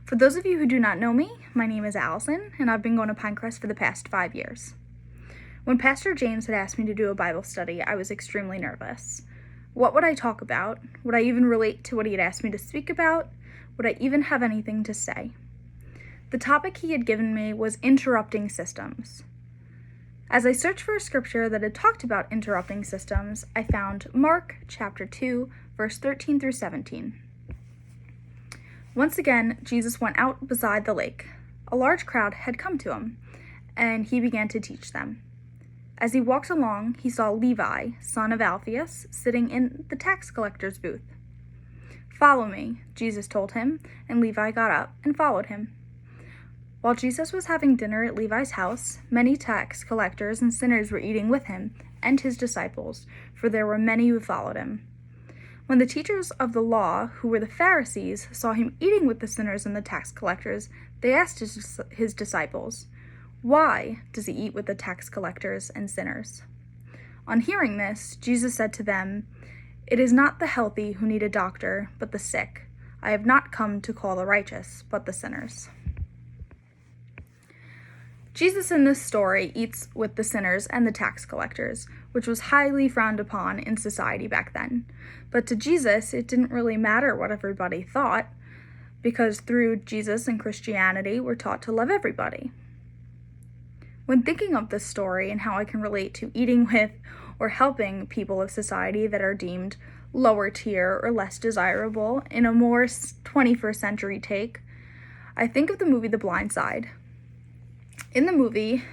For those of you who do not know me, my name is Allison, and I've been going to Pinecrester for the past 5 years. When Pastor James had asked me to do a Bible study, I was extremely nervous. What would I talk about? Would I even relate to what he had asked me to speak about? Would I even have anything to say? The topic he had given me was interrupting systems. As I searched for a scripture that had talked about interrupting systems, I found Mark chapter 2, verse 13 through 17. Once again, Jesus went out beside the lake. A large crowd had come to him, and he began to teach them. As he walked along, he saw Levi, son of Alphaeus, sitting in the tax collector's booth. "Follow me," Jesus told him, and Levi got up and followed him. While Jesus was having dinner at Levi's house, many tax collectors and sinners were eating with him and his disciples, for there were many who followed him. When the teachers of the law, who were the Pharisees, saw him eating with the sinners and the tax collectors, they asked his disciples, "Why does he eat with the tax collectors and sinners?" On hearing this, Jesus said to them, "It is not the healthy who need a doctor, but the sick. I have not come to call the righteous, but the sinners." Jesus in this story eats with the sinners and the tax collectors, which was highly frowned upon in society back then. But to Jesus, it didn't really matter what everybody thought, because through Jesus and Christianity, we're taught to love everybody. When thinking of this story and how I can relate to eating with or helping people of society that are deemed lower tier or less desirable in a more 21st century take, I think of the movie The Blind Side. In the movie,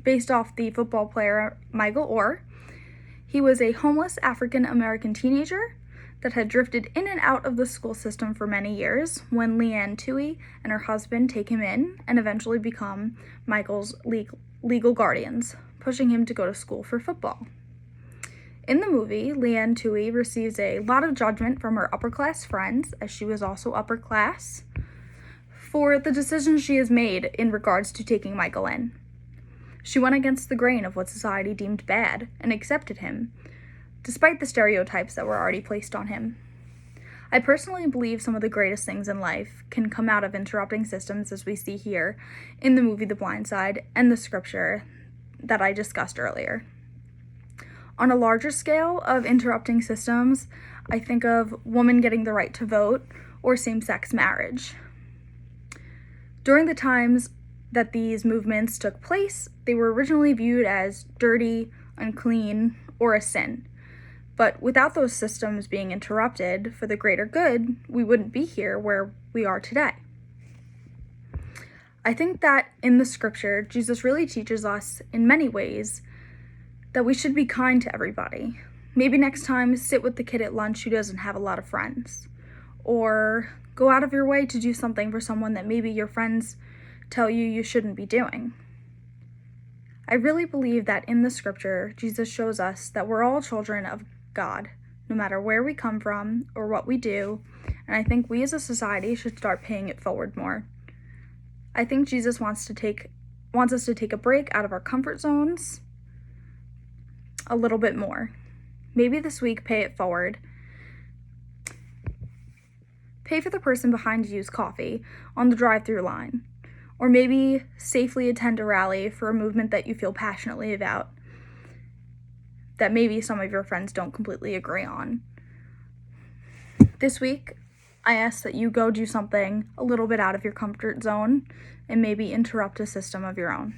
based off the football player Michael Orr, he was a homeless African-American teenager that had drifted in and out of the school system for many years when Leanne Toohey and her husband take him in and eventually become Michael's legal guardians, pushing him to go to school for football. In the movie, Leanne Toohey receives a lot of judgment from her upper-class friends, as she was also upper-class, for the decisions she has made in regards to taking Michael in. She went against the grain of what society deemed bad and accepted him, despite the stereotypes that were already placed on him. I personally believe some of the greatest things in life can come out of interrupting systems, as we see here in the movie The Blind Side and the scripture that I discussed earlier. On a larger scale of interrupting systems, I think of women getting the right to vote or same-sex marriage. During the times that these movements took place, they were originally viewed as dirty, unclean, or a sin. But without those systems being interrupted for the greater good, we wouldn't be here where we are today. I think that in the scripture, Jesus really teaches us in many ways that we should be kind to everybody. Maybe next time, sit with the kid at lunch who doesn't have a lot of friends, or go out of your way to do something for someone that maybe your friends tell you shouldn't be doing. I really believe that in the scripture, Jesus shows us that we're all children of God, no matter where we come from or what we do, and I think we as a society should start paying it forward more. I think Jesus wants us to take a break out of our comfort zones a little bit more. Maybe this week, pay it forward. Pay for the person behind you's coffee on the drive-through line, or maybe safely attend a rally for a movement that you feel passionately about that maybe some of your friends don't completely agree on. This week, I ask that you go do something a little bit out of your comfort zone and maybe interrupt a system of your own.